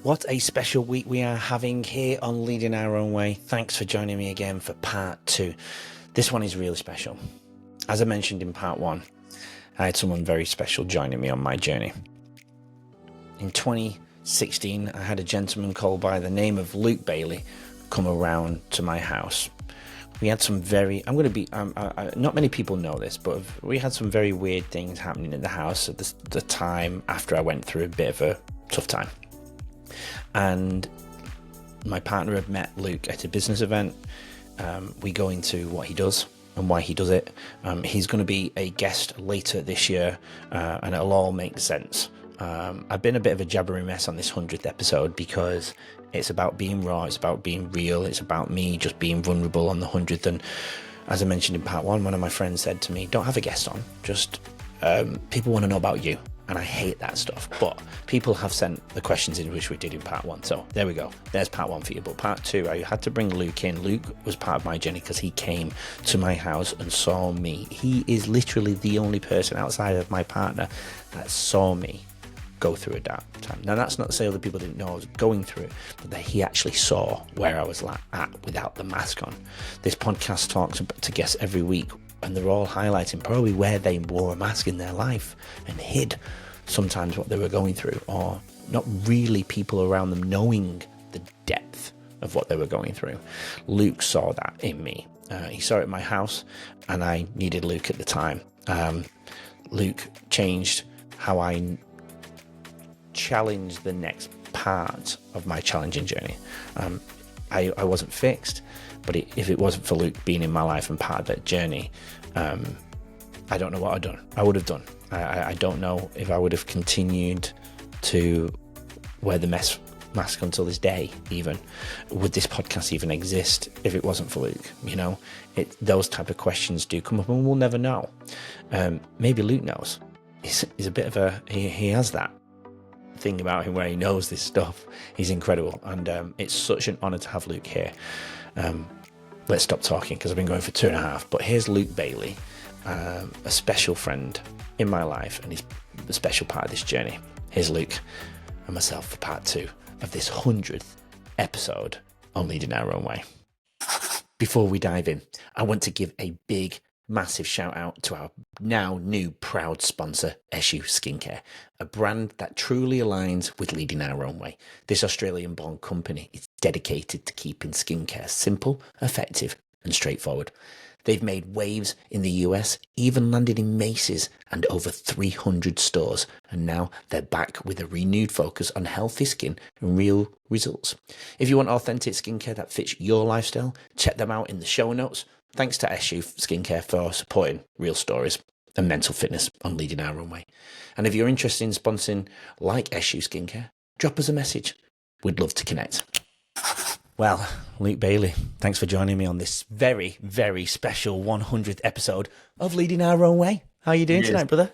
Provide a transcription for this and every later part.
What a special week we are having here on Leading Our Own Way. Thanks for joining me again for part 2. This one is really special. As I mentioned in part 1, I had someone very special joining me on my journey. In 2016, I had a gentleman called by the name of Luke Bayley come around to my house. We had some very, not many people know this, but we had some very weird things happening in the house at the time after I went through a bit of a tough time. And my partner had met Luke at a business event. We go into what he does and why he does it. He's going to be a guest later this year, and it'll all make sense. I've been a bit of a jabbering mess on this 100th episode because it's about being raw, it's about being real, it's about me just being vulnerable on the 100th. And as I mentioned in part 1, one of my friends said to me, don't have a guest on, just people want to know about you. And I hate that stuff, but people have sent the questions in which we did in part 1. So there we go. There's part 1 for you. But part 2, I had to bring Luke in. Luke was part of my journey because he came to my house and saw me. He is literally the only person outside of my partner that saw me go through a dark time. Now, that's not to say other people didn't know I was going through it, but that he actually saw where I was at without the mask on. This podcast talks to guests every week, and they're all highlighting probably where they wore a mask in their life and hid sometimes what they were going through, or not really people around them knowing the depth of what they were going through. Luke saw that in me. He saw it in my house, and I needed Luke at the time. Luke changed how I challenged the next part of my challenging journey. I wasn't fixed, but if it wasn't for Luke being in my life and part of that journey, I don't know what I would have done. I don't know if I would have continued to wear the mask until this day. Even would this podcast even exist if it wasn't for Luke? You know, those type of questions do come up, and we'll never know. Maybe Luke knows. He's a bit of he has that thing about him where he knows this stuff. He's incredible, and it's such an honor to have Luke here. Let's stop talking because I've been going for 2.5, but here's Luke Bayley, a special friend in my life, and he's a special part of this journey. Here's Luke and myself for part 2 of this 100th episode on Leading Our Own Way. Before we dive in, I want to give a big massive shout out to our now new proud sponsor, Eshu Skincare, a brand that truly aligns with Leading Our Own Way. This Australian-born company is dedicated to keeping skincare simple, effective, and straightforward. They've made waves in the US, even landed in Macy's and over 300 stores, and now they're back with a renewed focus on healthy skin and real results. If you want authentic skincare that fits your lifestyle, check them out in the show notes. Thanks to Eshu Skincare for supporting real stories and mental fitness on Leading Our Own Way. And if you're interested in sponsoring like Eshu Skincare, drop us a message. We'd love to connect. Well, Luke Bayley, thanks for joining me on this very, very special 100th episode of Leading Our Own Way. How are you doing tonight, brother?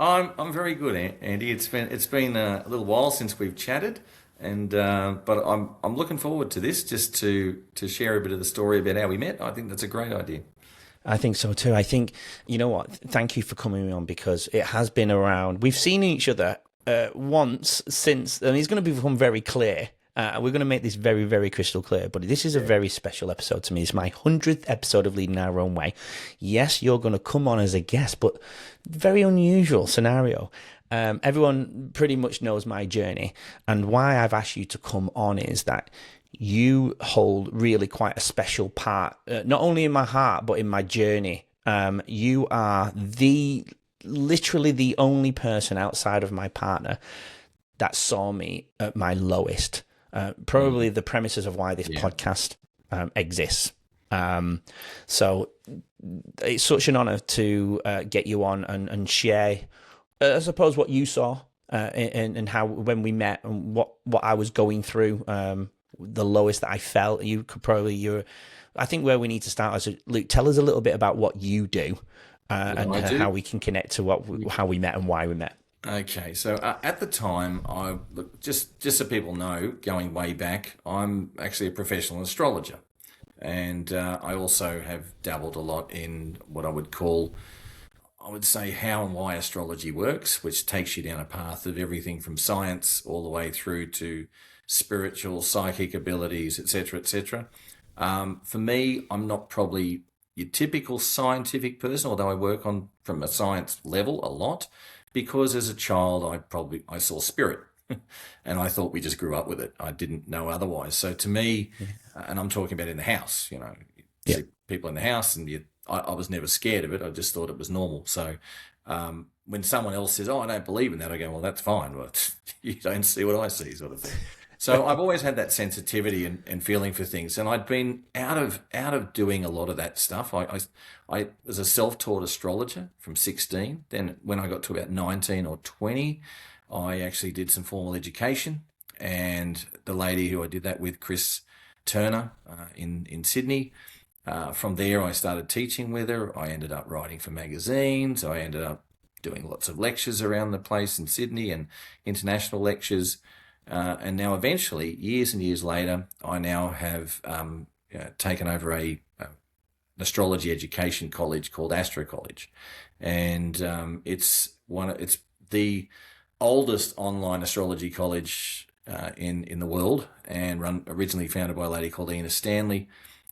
I'm very good, Andy. It's been a little while since we've chatted, and but I'm looking forward to this, just to share a bit of the story about how we met. I think that's a great idea. I think so too. I think, you know what, thank you for coming on, because it has been around. We've seen each other once since, and it's going to become very clear. We're going to make this very, very crystal clear, but this is a very special episode to me. It's my 100th episode of Leading Our Own Way. Yes, you're going to come on as a guest, but very unusual scenario. Everyone pretty much knows my journey, and why I've asked you to come on is that you hold really quite a special part, not only in my heart, but in my journey. You are literally the only person outside of my partner that saw me at my lowest. Probably the premises of why this podcast exists. So it's such an honor to get you on and share, I suppose, what you saw and how when we met and what I was going through, the lowest that I felt. You could probably, I think where we need to start is, Luke, tell us a little bit about what you do and how we can connect to how we met and why we met. Okay, so at the time, just so people know, going way back, I'm actually a professional astrologer, and I also have dabbled a lot in what I would call, I would say how and why astrology works, which takes you down a path of everything from science all the way through to spiritual, psychic abilities, etc., etc. For me, I'm not probably your typical scientific person, although I work on from a science level a lot, because as a child I saw spirit, and I thought we just grew up with it. I didn't know otherwise. So to me, and I'm talking about in the house, you Yeah. see people in the house, and I was never scared of it. I just thought it was normal. So when someone else says, "Oh, I don't believe in that," I go, "Well, that's fine. Well, you don't see what I see," sort of thing. So I've always had that sensitivity and feeling for things, and I'd been out of doing a lot of that stuff. I was a self-taught astrologer from 16. Then when I got to about 19 or 20, I actually did some formal education, and the lady who I did that with, Chris Turner, in Sydney. From there, I started teaching with her. I ended up writing for magazines. I ended up doing lots of lectures around the place in Sydney and international lectures. And now, eventually, years and years later, I now have taken over an astrology education college called College, and it's the oldest online astrology college in the world, and originally founded by a lady called Ina Stanley,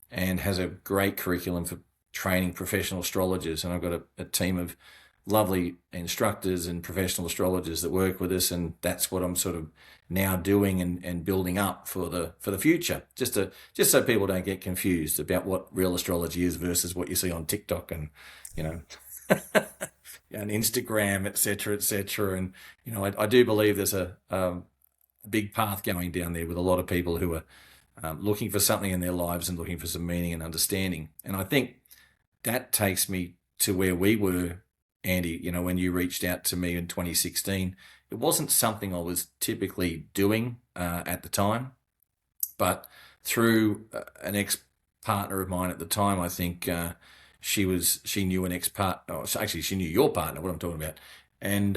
and has a great curriculum for training professional astrologers. And I've got a team of lovely instructors and professional astrologers that work with us, and that's what I'm sort of now doing and building up for the future, just so people don't get confused about what real astrology is versus what you see on TikTok and you know and Instagram, etc., etc. And I do believe there's a big path going down there with a lot of people who are looking for something in their lives and looking for some meaning and understanding. And I think that takes me to where we were, Andy, when you reached out to me in 2016. It wasn't something I was typically doing at the time, but through an ex-partner of mine at the time, I think she knew an ex-partner, actually she knew your partner, what I'm talking about. And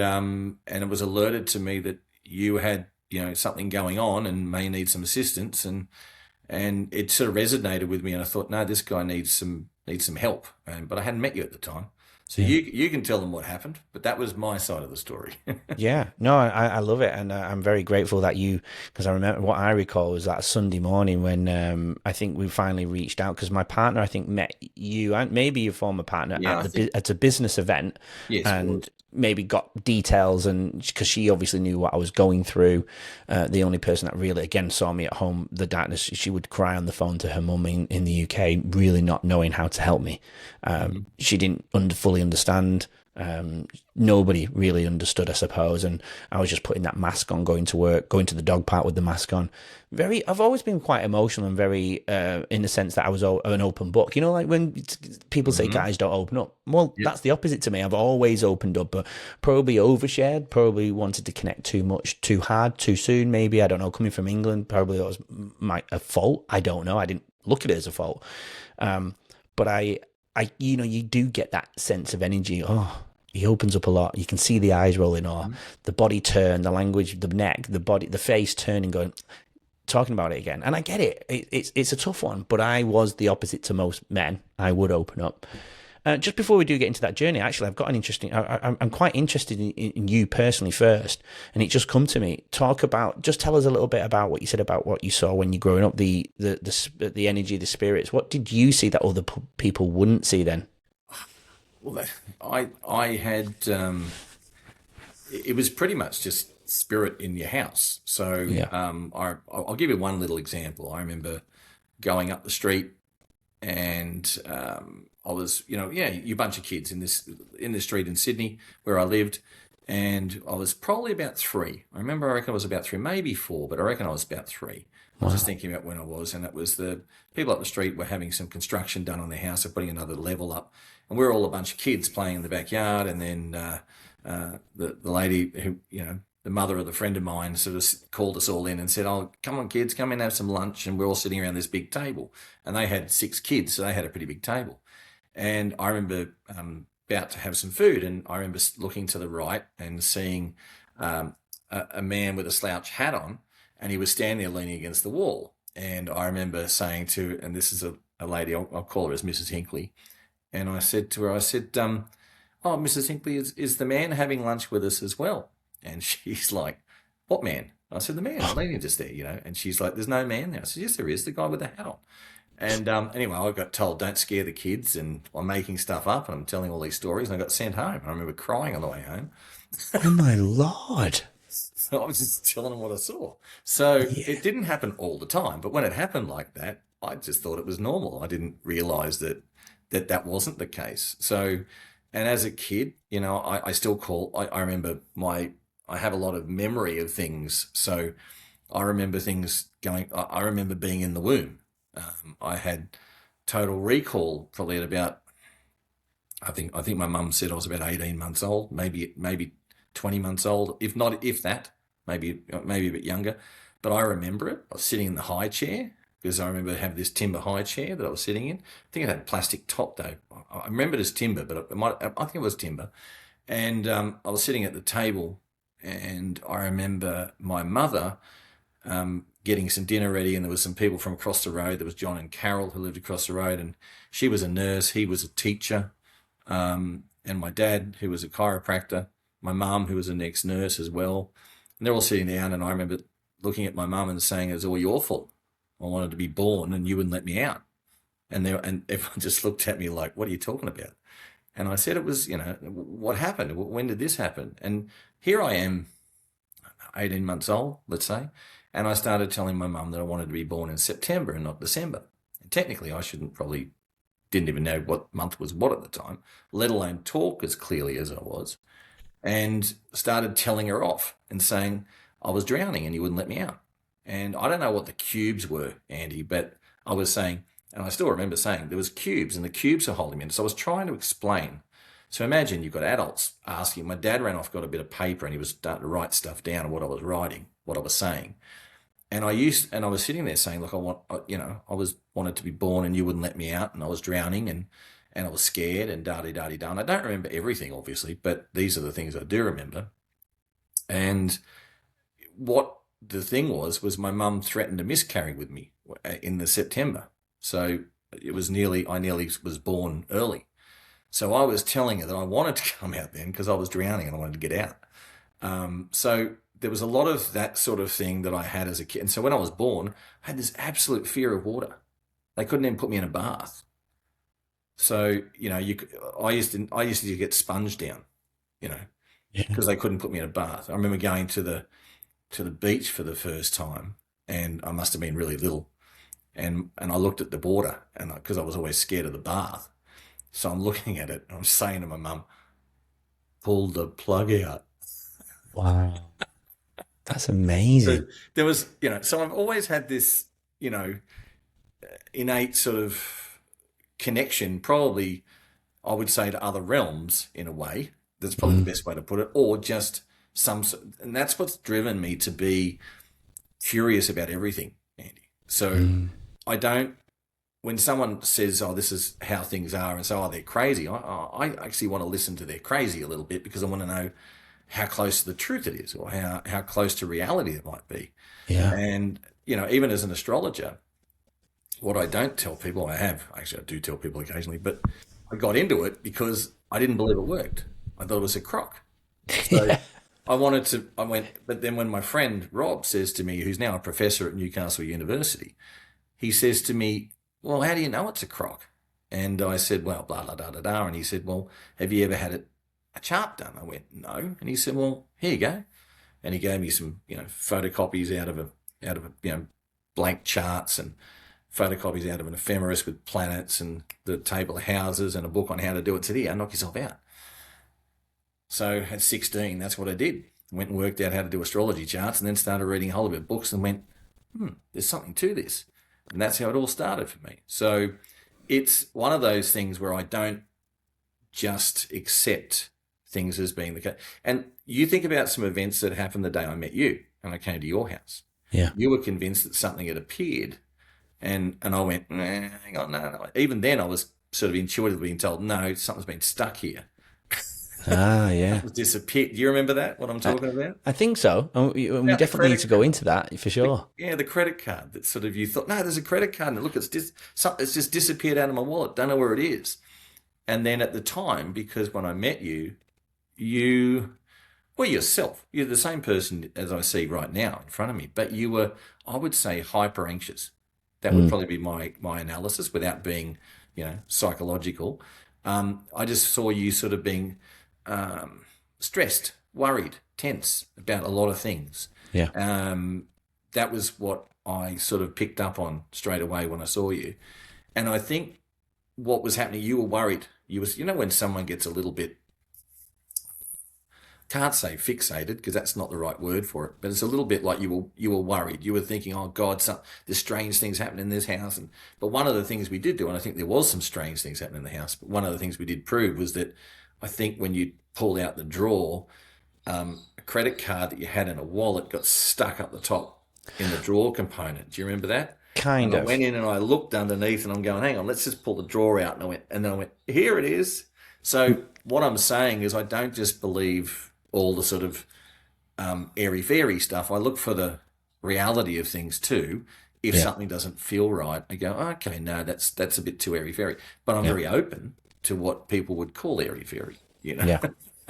it was alerted to me that you had, something going on and may need some assistance. And it sort of resonated with me, and I thought, no, this guy needs some help. But I hadn't met you at the time. So Yeah. you can tell them what happened, but that was my side of the story. Yeah, no, I love it, and I'm very grateful that because I remember what I recall was that Sunday morning when I think we finally reached out, because my partner, I think, met you and maybe your former partner Yeah, at a business event, yes, it and was. maybe got details, and because she obviously knew what I was going through. The only person that really, again, saw me at home, the darkness, she would cry on the phone to her mum in the UK, really not knowing how to help me. She didn't fully understand. Nobody really understood, I suppose, and I was just putting that mask on, going to work, going to the dog park with the mask on. I've always been quite emotional and very, in the sense that I was an open book. Like when people say Hmm. guys don't open up. Well, Yep. that's the opposite to me. I've always opened up, but probably overshared. Probably wanted to connect too much, too hard, too soon. Maybe, I don't know. Coming from England, probably that was a fault. I don't know. I didn't look at it as a fault, but you do get that sense of energy. Oh, he opens up a lot. You can see the eyes rolling, or the body turn, the language, the neck, the body, the face turning, going, talking about it again. And I get it. It's a tough one, but I was the opposite to most men. I would open up. Just before we do get into that journey, actually, I've got an interesting. I'm quite interested in you personally first, and it just come to me. Just tell us a little bit about what you said about what you saw when you're growing up, the energy, the spirits. What did you see that other people wouldn't see then? Well, I had it was pretty much just spirit in your house. So Yeah. I'll give you one little example. I remember going up the street, and I was, you bunch of kids in this street in Sydney where I lived, and I was probably about three. I reckon I was about three, maybe four, but I reckon I was about three. I was just Wow. thinking about when I was, and it was the people up the street were having some construction done on their house, or putting another level up, and we are all a bunch of kids playing in the backyard, and then the lady who, the mother of the friend of mine, sort of called us all in and said, "Oh, come on, kids, come in and have some lunch." And we're all sitting around this big table, and they had six kids, so they had a pretty big table. And I remember about to have some food, and I remember looking to the right and seeing a man with a slouch hat on, and he was standing there leaning against the wall. And I remember saying and this is a lady, I'll call her as Mrs. Hinkley, and I said to her, I said, "Oh, Mrs. Hinckley, is the man having lunch with us as well?" And she's like, "What man?" I said, "The man, leaning just there, you know." And she's like, "There's no man there." I said, "Yes, there is, the guy with the hat on." And anyway, I got told, "Don't scare the kids," and I'm making stuff up and I'm telling all these stories, and I got sent home. I remember crying on the way home. Oh my Lord. So I was just telling them what I saw. So Yeah. it didn't happen all the time, but when it happened like that, I just thought it was normal. I didn't realize that wasn't the case. So, and as a kid, you know, I still call, I remember I have a lot of memory of things. So I remember things going, I remember being in the womb. I had total recall probably at about, I think my mum said I was about 18 months old, maybe 20 months old, if not, if that, maybe a bit younger. But I remember it. I was sitting in the high chair because I remember having this timber high chair that I was sitting in. I think it had plastic top though. I remember it as timber, but I think it was timber. And I was sitting at the table, and I remember my mother getting some dinner ready, and there was some people from across the road. There was John and Carol who lived across the road, and she was a nurse, he was a teacher, and my dad, who was a chiropractor, my mum, who was an ex-nurse as well. And they're all sitting down, and I remember looking at my mum and saying, "It's all your fault. I wanted to be born, and you wouldn't let me out." And everyone just looked at me like, "What are you talking about?" And I said, "It was, you know, what happened? When did this happen?" And here I am, 18 months old, let's say, and I started telling my mum that I wanted to be born in September and not December. And technically, I shouldn't probably didn't even know what month was what at the time, let alone talk as clearly as I was, and started telling her off and saying I was drowning and you wouldn't let me out. And I don't know what the cubes were, Andy, but I was saying, and I still remember saying there was cubes and the cubes are holding me in. So I was trying to explain. So imagine you've got adults asking. My dad ran off, got a bit of paper, and he was starting to write stuff down of what I was writing, what I was saying. And I was sitting there saying, "Look, I wanted to be born, and you wouldn't let me out, and I was drowning, and I was scared, and da da da da." And I don't remember everything, obviously, but these are the things I do remember. And what the thing was my mum threatened to miscarry with me in the September. So I nearly was born early. So I was telling her that I wanted to come out then because I was drowning and I wanted to get out. So there was a lot of that sort of thing that I had as a kid. And so when I was born, I had this absolute fear of water. They couldn't even put me in a bath. So, you know, I used to get sponged down, you know, Yeah. because they couldn't put me in a bath. I remember going to the beach for the first time, and I must have been really little. And I looked at the water, and because I was always scared of the bath. So I'm looking at it and I'm saying to my mum, "Pull the plug out." Wow. That's So amazing. there was, you know, so I've always had this, you know, innate sort of connection, probably I would say to other realms in a way. That's probably the Mm, best way to put it, or just and that's what's driven me to be curious about everything, Andy. So mm. I don't, when someone says, "Oh, this is how things are," and so, "Oh, they're crazy," I actually want to listen to their crazy a little bit because I want to know how close to the truth it is, or how close to reality it might be. Yeah. And, you know, even as an astrologer, what I don't tell people, I do tell people occasionally, but I got into it because I didn't believe it worked. I thought it was a crock. So Yeah. I went, but then when my friend Rob says to me, who's now a professor at Newcastle University, he says to me, "Well, how do you know it's a crock?" And I said, "Well, blah, blah, blah, blah, blah." And he said, "Well, have you ever had a chart done?" I went, "No." And he said, "Well, here you go." And he gave me some, you know, photocopies out of a, you know, blank charts, and photocopies out of an ephemeris with planets and the table of houses and a book on how to do it. Said, "Here, knock yourself out." So at 16, that's what I did. Went and worked out how to do astrology charts, and then started reading a whole lot of books and went, "There's something to this." And that's how it all started for me. So it's one of those things where I don't just accept things as being the case. And you think about some events that happened the day I met you and I came to your house. Yeah. You were convinced that something had appeared, and I went, "Nah, hang on, no, no." Even then, I was sort of intuitively being told, "No, something's been stuck here." Ah, yeah. Something's disappeared. Do you remember that? What I'm I, talking about? I think so. And we About the definitely need credit to go card. into that for sure. Yeah, the credit card that sort of you thought, "No, there's a credit card, and look, it's just disappeared out of my wallet. Don't know where it is." And then at the time, because when I met you, you were yourself. You're the same person as I see right now in front of me, but you were, I would say, hyper anxious. That would Mm. probably be my analysis without being, psychological. I just saw you sort of being stressed, worried, tense about a lot of things. Yeah. That was what I sort of picked up on straight away when I saw you. And I think what was happening, you were worried. When someone gets a little bit, can't say fixated because that's not the right word for it, but it's a little bit like you were worried. You were thinking, oh God, there's strange things happening in this house. But one of the things we did do, and I think there was some strange things happening in the house, but one of the things we did prove was that I think when you pulled out the drawer, a credit card that you had in a wallet got stuck up the top in the drawer component. Do you remember that? Kind And I of. went in and I looked underneath and I'm going, hang on, let's just pull the drawer out. And then I went, here it is. So what I'm saying is I don't just believe all the sort of airy-fairy stuff. I look for the reality of things too. If Yeah. something doesn't feel right, I go, okay, no, that's a bit too airy-fairy. But I'm Yeah. very open to what people would call airy-fairy, Yeah.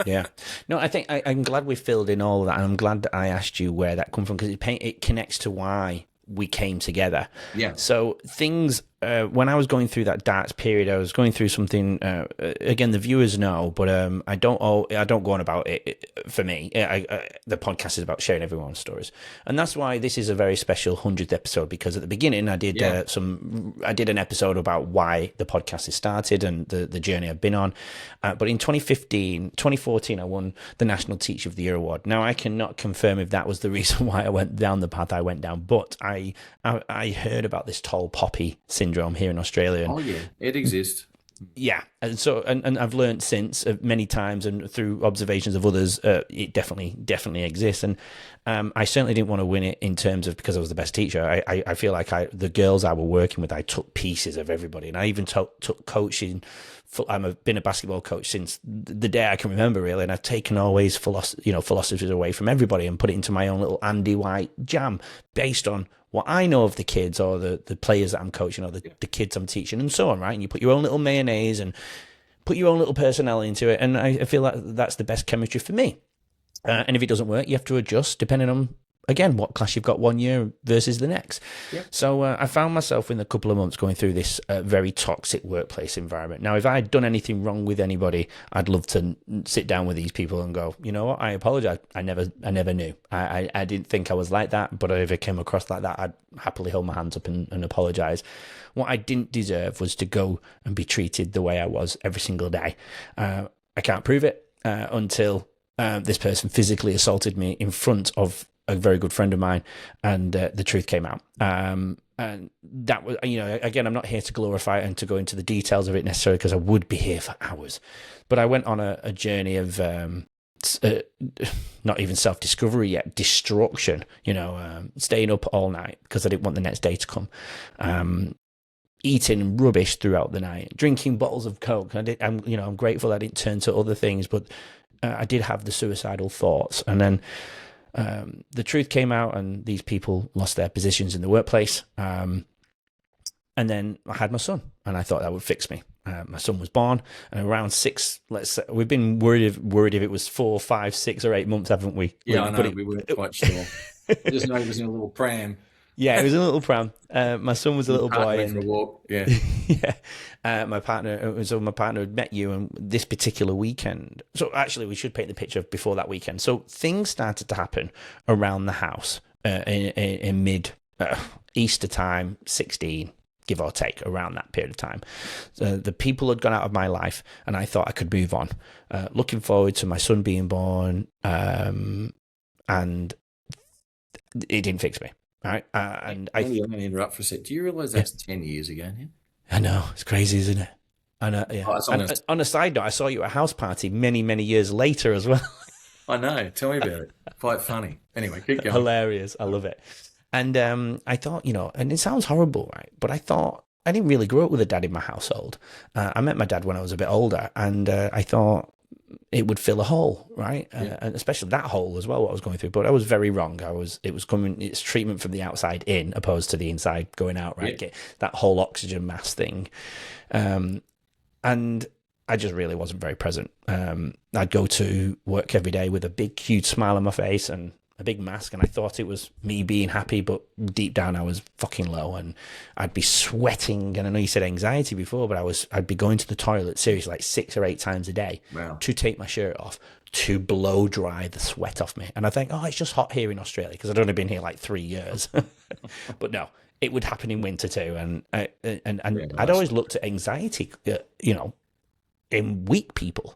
Yeah. No, I think I'm glad we filled in all of that, and I'm glad that I asked you where that come from, because it connects to why we came together. Yeah. So things, when I was going through that dark period, I was going through something. Again, the viewers know, but I don't go on about it. For me, the podcast is about sharing everyone's stories, and that's why this is a very special 100th episode. Because at the beginning, I did an episode about why the podcast has started and the journey I've been on. But in 2014, I won the National Teacher of the Year award. Now, I cannot confirm if that was the reason why I went down the path I went down, but I heard about this tall poppy syndrome here in Australia. Oh yeah, it exists. Yeah, and so and I've learned since many times and through observations of others, it definitely exists. And I certainly didn't want to win it in terms of because I was the best teacher. I feel like the girls I were working with, I took pieces of everybody, and I even took coaching. I've been a basketball coach since the day I can remember, really, and I've taken always philosophies away from everybody and put it into my own little Andy White jam based on what I know of the kids or the players that I'm coaching or the kids I'm teaching and so on, right? And you put your own little mayonnaise and put your own little personality into it, and I feel like that's the best chemistry for me. And if it doesn't work, you have to adjust depending on, again, what class you've got one year versus the next. Yep. So I found myself in a couple of months going through this very toxic workplace environment. Now, if I had done anything wrong with anybody, I'd love to sit down with these people and go, you know what, I apologize. I never knew. I didn't think I was like that, but if I came across like that, I'd happily hold my hands up and apologize. What I didn't deserve was to go and be treated the way I was every single day. I can't prove it until this person physically assaulted me in front of a very good friend of mine, and the truth came out. And that was, again, I'm not here to glorify it and to go into the details of it necessarily, because I would be here for hours. But I went on a journey of not even self-discovery yet, destruction, staying up all night because I didn't want the next day to come. Eating rubbish throughout the night, drinking bottles of Coke. I'm grateful I didn't turn to other things, but I did have the suicidal thoughts. And then the truth came out, and these people lost their positions in the workplace. And then I had my son, and I thought that would fix me. My son was born, and around 6, let's say, we've been worried if it was 4, 5, 6, or 8 months, haven't we? Yeah, I know. We weren't quite sure. Just know he was in a little pram. Yeah, it was a little pram. My son was a little boy. For a walk. Yeah. Yeah. My partner had met you on this particular weekend. So actually, we should paint the picture before that weekend. So things started to happen around the house in mid Easter time, 16, give or take, around that period of time. The people had gone out of my life, and I thought I could move on. Looking forward to my son being born, and it didn't fix me. Right, and I'm going to interrupt for a sec. Do you realise that's 10 years ago now? I know, it's crazy, isn't it? I know, yeah. Oh, and on a side note, I saw you at a house party many, many years later as well. I know. Tell me about it. Quite funny. Anyway, keep going. Hilarious. I love it. And I thought, and it sounds horrible, right? But I thought, I didn't really grow up with a dad in my household. I met my dad when I was a bit older, and I thought it would fill a hole, right? And especially that hole as well, what I was going through. But I was very wrong. It's treatment from the outside in opposed to the inside going out, right? Get that whole oxygen mask thing. And I just really wasn't very present. I'd go to work every day with a big, huge smile on my face and a big mask, and I thought it was me being happy, but deep down I was fucking low, and I'd be sweating. And I know you said anxiety before, but I'd be going to the toilet seriously like 6 or 8 times a day. Wow. To take my shirt off to blow dry the sweat off me. And I think, oh, it's just hot here in Australia because I'd only been here like 3 years. But no, it would happen in winter too. And I'd always looked at anxiety, in weak people,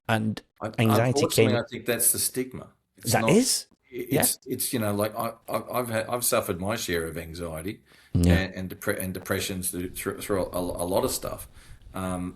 and anxiety came. I think that's the stigma. It's That not. is, yeah, It's like I've suffered my share of anxiety yeah, and depressions through a lot of stuff.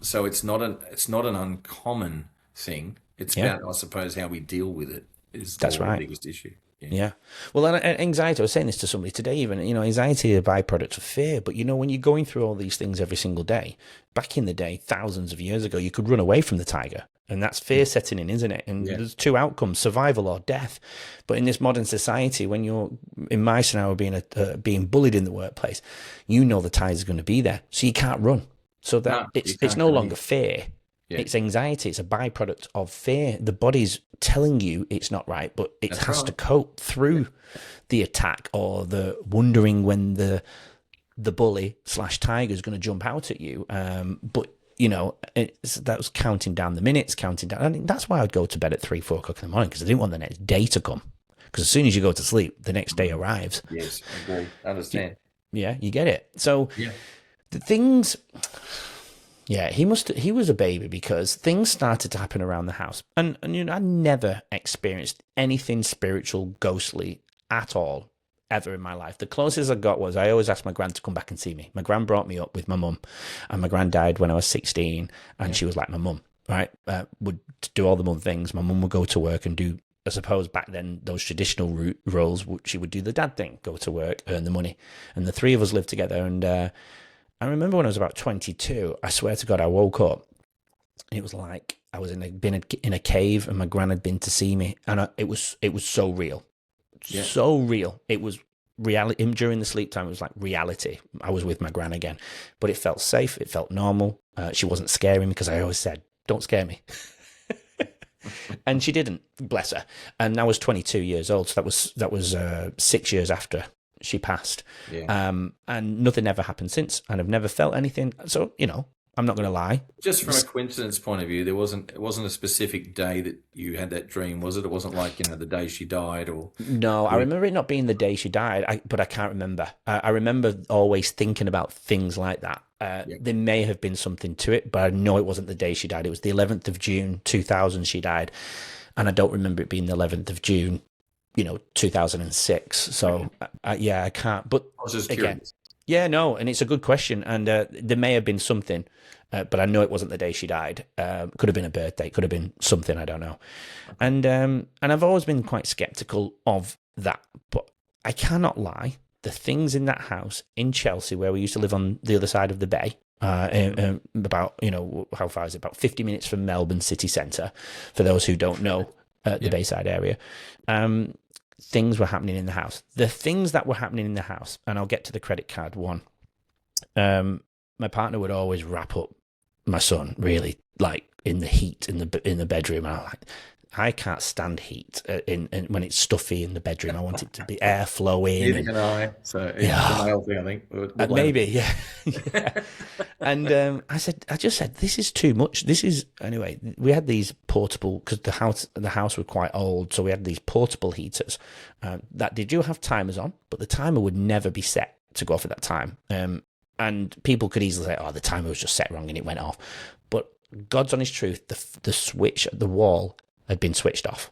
So it's not an uncommon thing. It's yeah. about, I suppose, how we deal with it is That's the right. biggest issue. Yeah. Yeah. Well, and anxiety, I was saying this to somebody today even, anxiety is a byproduct of fear. But, when you're going through all these things every single day, back in the day, thousands of years ago, you could run away from the tiger. And that's fear setting in, isn't it? And Yeah. there's 2 outcomes, survival or death. But in this modern society, when you're, in my scenario, being bullied in the workplace, the tiger's going to be there. So you can't run. So that No, you it's can't no come longer in. fear. Yeah. It's anxiety. It's a byproduct of fear. The body's telling you it's not right, but it That's has to right. cope through the attack or the wondering when the bully / tiger is going to jump out at you. But that was counting down the minutes, counting down. I mean, that's why I'd go to bed at 3, 4 o'clock in the morning, because I didn't want the next day to come. Because as soon as you go to sleep, the next day arrives. Yes, I agree. I understand. Yeah, you get it. So Yeah. the things. Yeah, he was a baby because things started to happen around the house. And I never experienced anything spiritual, ghostly at all, ever in my life. The closest I got was I always asked my gran to come back and see me. My gran brought me up with my mum, and my gran died when I was 16, and she was like my mum, right? Would do all the mum things. My mum would go to work and do, I suppose back then, those traditional roles. She would do the dad thing, go to work, earn the money. And the 3 of us lived together, and I remember when I was about 22, I swear to God, I woke up and it was like I was been in a cave, and my gran had been to see me, and it was so real, Yeah. so real. It was reality. During the sleep time, it was like reality. I was with my gran again, but it felt safe. It felt normal. She wasn't scaring me because I always said, "Don't scare me," and she didn't. Bless her. And I was 22 years old, so that was 6 years after she passed. Yeah. And nothing ever happened since, and I've never felt anything. So, I'm not going to lie. Just from a coincidence point of view, it wasn't a specific day that you had that dream, was it? It wasn't like, the day she died or. No, I Yeah. remember it not being the day she died, but I can't remember. I remember always thinking about things like that. Yeah. There may have been something to it, but I know it wasn't the day she died. It was the 11th of June, 2000 she died. And I don't remember it being the 11th of June, 2006. So, yeah, I can't. But I was just again, curious. yeah, no, and it's a good question. And there may have been something, but I know it wasn't the day she died. Could have been a birthday, could have been something, I don't know. And I've always been quite skeptical of that. But I cannot lie. The things in that house in Chelsea, where we used to live on the other side of the bay, about, how far is it? About 50 minutes from Melbourne city centre, for those who don't know the Bayside area. Things were happening in the house. The things that were happening in the house, and I'll get to the credit card one. My partner would always wrap up my son, really, like in the heat in the bedroom. And I'm like, I can't stand heat in when it's stuffy in the bedroom. I want it to be air flowing. Neither can I. So it's Yeah. a male thing, I think. Maybe, yeah. Yeah. And I just said, this is too much. Anyway, we had these portable, because the house was quite old, so we had these portable heaters that they do have timers on, but the timer would never be set to go off at that time. And people could easily say, oh, the timer was just set wrong and it went off. But God's honest truth, the switch at the wall had been switched off.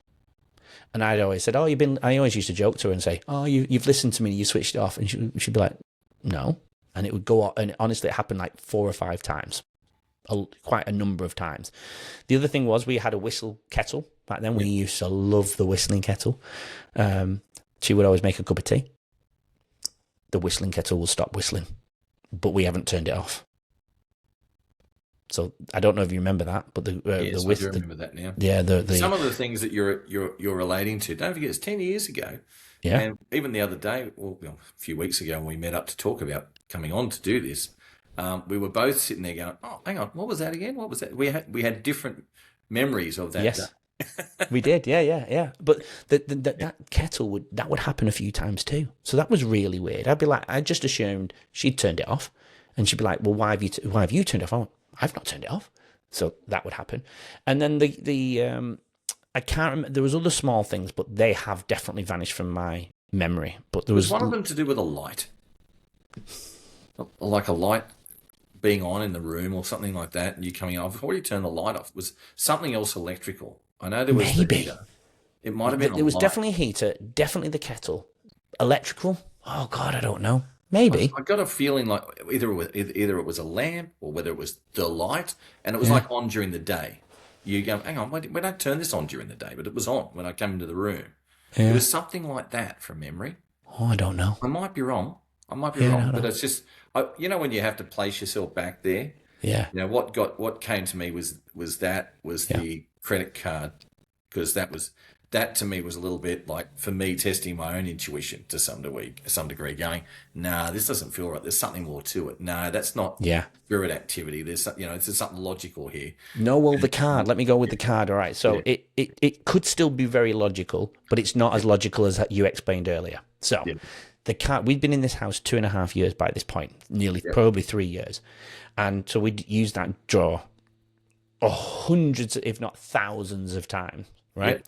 And I'd always said, I always used to joke to her and say, oh, you've listened to me, you switched it off. And she'd be like, no. And it would go off. And honestly, it happened like 4 or 5 times, quite a number of times. The other thing was we had a whistle kettle. Back then, we used to love the whistling kettle. She would always make a cup of tea. The whistling kettle will stop whistling, but we haven't turned it off. So I don't know if you remember that, but Yes, I do remember that now. Yeah, Some of the things that you're relating to, don't forget, it's 10 years ago. Yeah. And even the other day, a few weeks ago, when we met up to talk about coming on to do this, we were both sitting there going, "Oh, hang on, what was that again? What was that?" We had different memories of that day. Yes, we did. Yeah, yeah, yeah. But that kettle would happen a few times too. So that was really weird. I'd be like, I just assumed she'd turned it off, and she'd be like, "Well, why have you turned it off?" I went, "I've not turned it off." So that would happen, and then I can't remember. There was other small things, but they have definitely vanished from my memory. But there Was was one of them to do with a light, like a light being on in the room or something like that, and you coming off before you turn the light off? Was something else electrical? I know there was the maybe heater. It might have been a there was light. definitely a heater, definitely the kettle, electrical. Oh God, I don't know. Maybe. I got a feeling like either it was a lamp or whether it was the light, and it was Yeah, like on during the day. You go, hang on, when I turn this on during the day, but it was on when I came into the room. It yeah. was something like that from memory. Oh, I don't know. I might be wrong. I might be Yeah, I wrong, don't but know. it's just, when you have to place yourself back there. Yeah, What came to me was yeah, the credit card, because that to me was a little bit like, for me, testing my own intuition to some degree, going, nah, this doesn't feel right. There's something more to it. No, that's not yeah. spirit activity. There's something logical here. No, well, the card. Let me go with the card. All right. Yeah, So it could still be very logical, but it's not as logical as you explained earlier. So yeah, the card. We'd been in this house 2.5 years by this point, nearly yeah, probably 3 years, and so we'd used that drawer hundreds, if not thousands, of times. yeah. Right.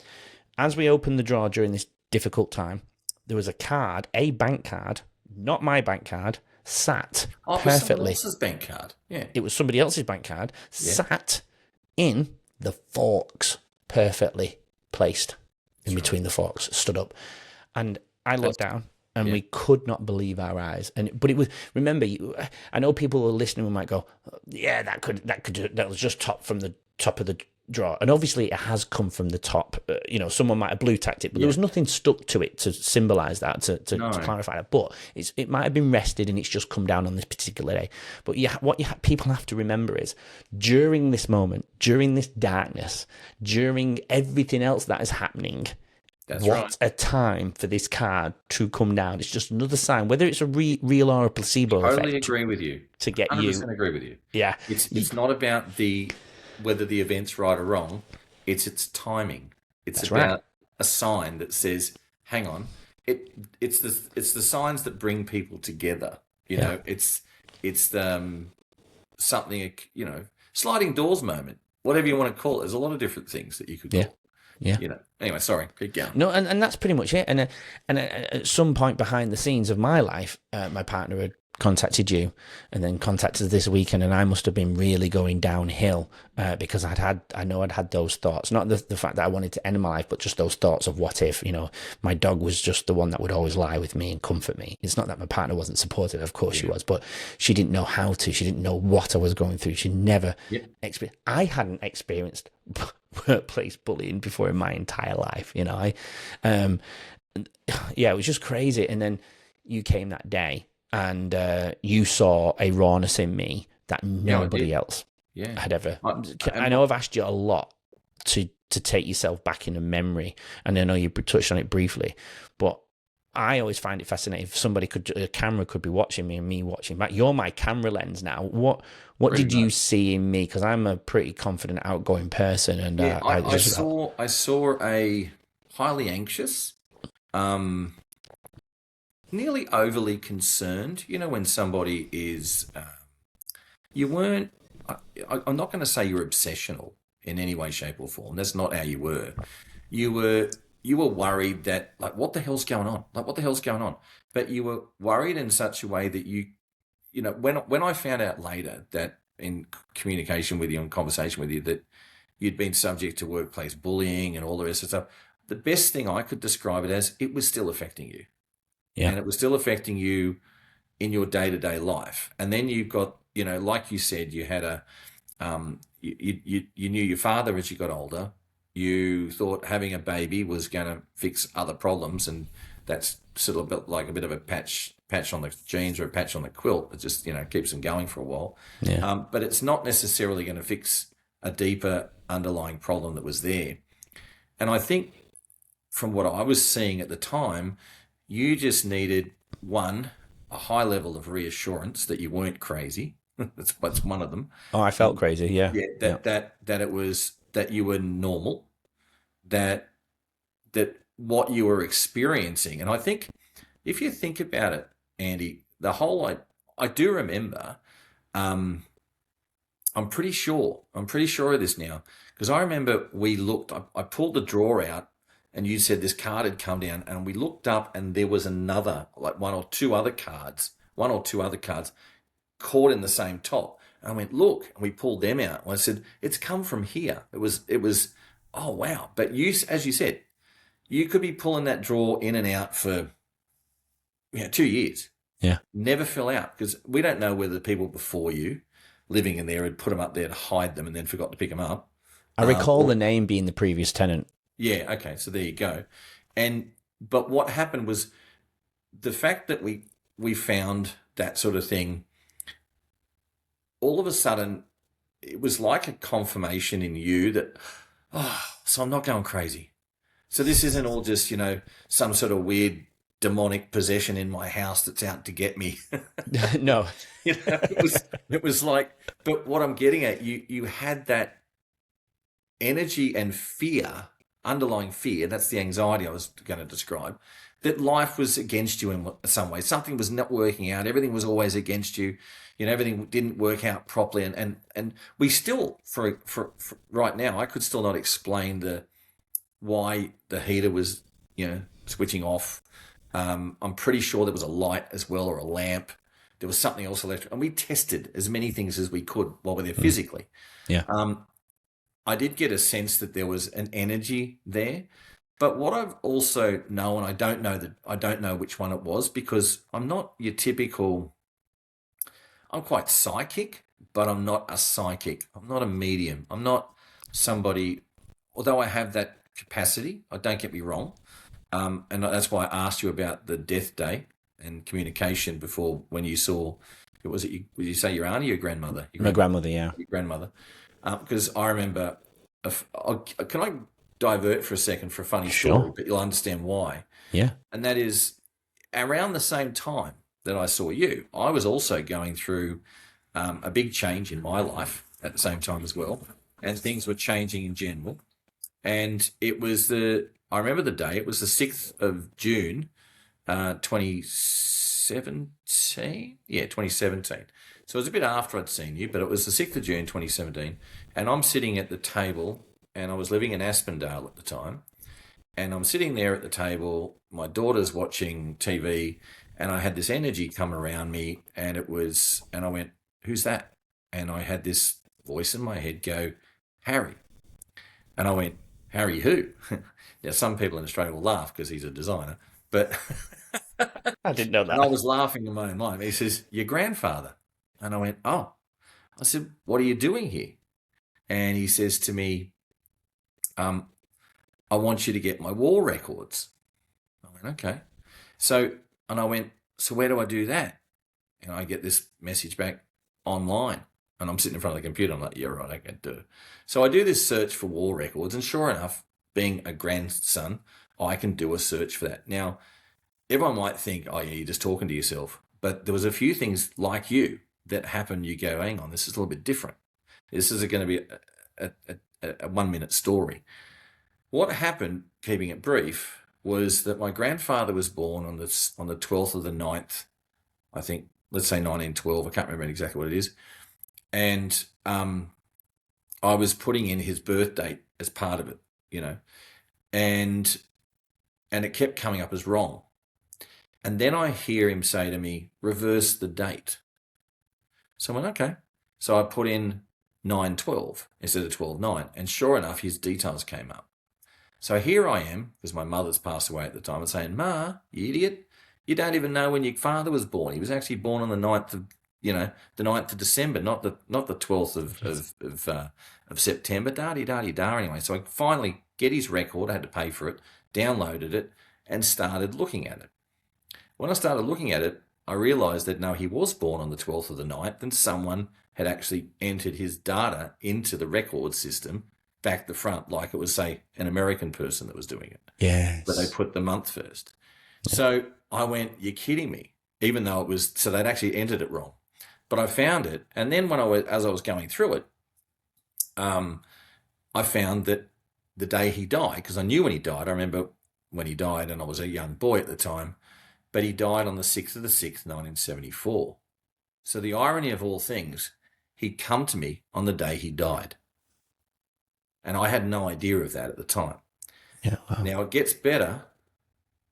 As we opened the drawer during this difficult time, there was a card, a bank card, not my bank card, sat Oh, it was someone perfectly. else's bank card. Yeah, It was somebody else's bank card, yeah. sat in the forks, perfectly placed in That's right. between the forks, stood up. And I That's looked down and yeah. we could not believe our eyes. But it was, remember, I know people who are listening who might go, yeah, that was just top from the top of the drawer. And obviously it has come from the top. Someone might have blue tacked it, but there Yeah. was nothing stuck to it to symbolise that, to No. clarify that. But it might have been rested and it's just come down on this particular day. But people have to remember is, during this moment, during this darkness, during everything else that is happening, That's what right. a time for this card to come down. It's just another sign, whether it's a real or a placebo Totally effect, agree with you. to get you. 100% agree with you. Yeah, It's not about whether the event's right or wrong. It's its timing. It's that's right. about a sign that says, "Hang on." It's the signs that bring people together. Yeah, It's something, sliding doors moment, whatever you want to call it. There's a lot of different things that you could yeah, call. yeah. Anyway, sorry, keep going. No, and that's pretty much it. And at some point behind the scenes of my life, my partner had contacted you, and then contacted us this weekend, and I must have been really going downhill because I'd had those thoughts. Not the fact that I wanted to end my life, but just those thoughts of what if, my dog was just the one that would always lie with me and comfort me. It's not that my partner wasn't supportive, of course she was, but she didn't know how to. She didn't know what I was going through. She never Yeah, experienced. I hadn't experienced workplace bullying before in my entire life. It was just crazy. And then you came that day, and you saw a rawness in me that yeah, I nobody did. else Yeah, had ever. I and know I've asked you a lot to take yourself back in a memory, and I know you touched on it briefly, but I always find it fascinating. If a camera could be watching me and me watching back. You're my camera lens now. What pretty did you much. see in me? Because I'm a pretty confident, outgoing person, and Yeah, I I just saw a highly anxious, um, nearly overly concerned. When somebody is, you weren't. I'm not going to say you're obsessional in any way, shape, or form. That's not how you were. You were you were worried that, like, what the hell's going on? Like, what the hell's going on? But you were worried in such a way that when I found out later that in communication with you and conversation with you that you'd been subject to workplace bullying and all the rest of stuff, the best thing I could describe it as, it was still affecting you, Yeah. and it was still affecting you in your day-to-day life. And then you've got, like you said, you had you knew your father as you got older. You thought having a baby was going to fix other problems, and that's sort of a bit of a patch on the jeans or a patch on the quilt. It just keeps them going for a while. Yeah. But it's not necessarily going to fix a deeper underlying problem that was there. And I think from what I was seeing at the time, you just needed, one, a high level of reassurance that you weren't crazy, That's one of them. Oh, I felt crazy. Yeah. Yeah, Yeah. that it was that you were normal, that what you were experiencing. And I think if you think about it, Andy, I do remember. Um, I'm pretty sure of this now because I remember we looked. I pulled the drawer out, and you said this card had come down, and we looked up, and there was another, like one or two other cards caught in the same top. And I went, look, and we pulled them out. And I said, it's come from here. It was, oh wow. But you, as you said, you could be pulling that drawer in and out for 2 years. Yeah. Never fell out because we don't know whether the people before you living in there had put them up there to hide them and then forgot to pick them up. I recall the name being the previous tenant. Yeah, okay, so there you go. But what happened was the fact that we found that sort of thing, all of a sudden it was like a confirmation in you that, so I'm not going crazy. So this isn't all just, some sort of weird demonic possession in my house that's out to get me. No. It was like, but what I'm getting at, you had that energy and fear, underlying fear, that's the anxiety I was going to describe, that life was against you in some way. Something was not working out. Everything was always against you. Everything didn't work out properly. And we still, for right now, I could still not explain why the heater was, switching off. I'm pretty sure there was a light as well, or a lamp. There was something else electric. And we tested as many things as we could while we're there physically. Yeah. I did get a sense that there was an energy there. But what I've also known, I don't know which one it was, because I'm not your typical, I'm quite psychic, but I'm not a psychic. I'm not a medium. I'm not somebody, although I have that capacity, don't get me wrong. And that's why I asked you about the death day and communication before, when you saw, would you say your auntie or your grandmother? My grandmother, yeah. Your grandmother. Because I remember, can I divert for a second for a funny story, but you'll understand why. Yeah. And that is, around the same time that I saw you, I was also going through a big change in my life at the same time as well. And things were changing in general. And I remember the day, it was the 6th of June, 2017. Yeah, 2017. So it was a bit after I'd seen you, but it was the 6th of June, 2017. And I'm sitting at the table, and I was living in Aspendale at the time. And I'm sitting there at the table, my daughter's watching TV, and I had this energy come around me, and I went, who's that? And I had this voice in my head go, Harry. And I went, Harry who? Now, some people in Australia will laugh because he's a designer, but I didn't know that. And I was laughing in my own mind. He says, your grandfather. And I went, oh. I said, what are you doing here? And he says to me, I want you to get my war records. I went, okay. And I went, so where do I do that? And I get this message back, online. And I'm sitting in front of the computer. I'm like, yeah, right, I can do it. So I do this search for war records. And sure enough, being a grandson, I can do a search for that. Now, everyone might think, oh, yeah, you're just talking to yourself. But there was a few things like you that happened. You go, hang on, this is a little bit different. This is going to be a 1 minute story. What happened, keeping it brief, was that my grandfather was born on the 12th of the 9th, I think, let's say 1912. I can't remember exactly what it is. And I was putting in his birth date as part of it, and it kept coming up as wrong. And then I hear him say to me, reverse the date. So I went, okay. So I put in 9/12 instead of 12/9, and sure enough, his details came up. So here I am, because my mother's passed away at the time, and saying, Ma, you idiot, you don't even know when your father was born. He was actually born on the 9th of the 9th of December, not the 12th of September, da-di-da-di-da. Anyway, so I finally get his record. I had to pay for it, downloaded it, and started looking at it. When I started looking at it, I realised that no, he was born on the 12th of the 9th, and someone had actually entered his data into the record system back the front, like it was, say, an American person that was doing it. Yes. But they put the month first. Yeah. So I went, you're kidding me, even though it was, so they'd actually entered it wrong. But I found it, and then as I was going through it, I found that the day he died, because I knew when he died. I remember when he died, and I was a young boy at the time. But he died on the 6th of the 6th, 1974. So the irony of all things, he'd come to me on the day he died. And I had no idea of that at the time. Yeah. Wow. Now it gets better.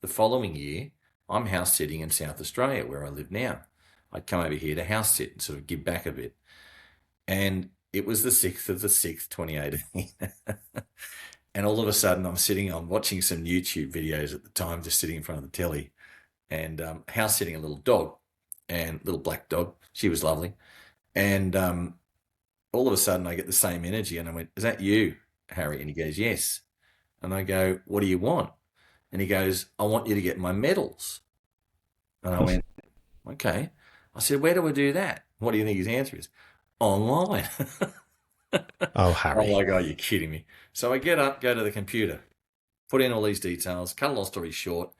The following year, I'm house sitting in South Australia where I live now. I'd come over here to house sit and sort of give back a bit. And it was the 6th of the 6th, 2018. And all of a sudden I'm watching some YouTube videos at the time, just sitting in front of the telly and house sitting a little dog, and little black dog. She was lovely. And all of a sudden I get the same energy, and I went, "Is that you, Harry?" And he goes, "Yes." And I go, "What do you want?" And he goes, "I want you to get my medals." And I went, "Okay." I said, "Where do I do that?" What do you think his answer is? "Online." Oh, I'm Harry. like, "Oh, you're kidding me." So I get up, go to the computer, put in all these details, cut a long story short.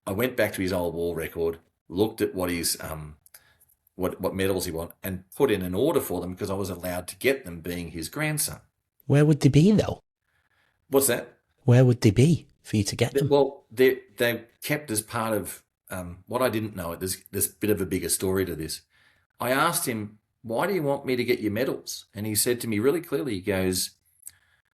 I went back to his old war record, looked at what his what medals he wanted, and put in an order for them because I was allowed to get them, being his grandson. Where would they be, though? What's that? Where would they be for you to get them? Well, they kept as part of what I didn't know. There's a bit of a bigger story to this. I asked him, "Why do you want me to get your medals?" And he said to me really clearly, he goes,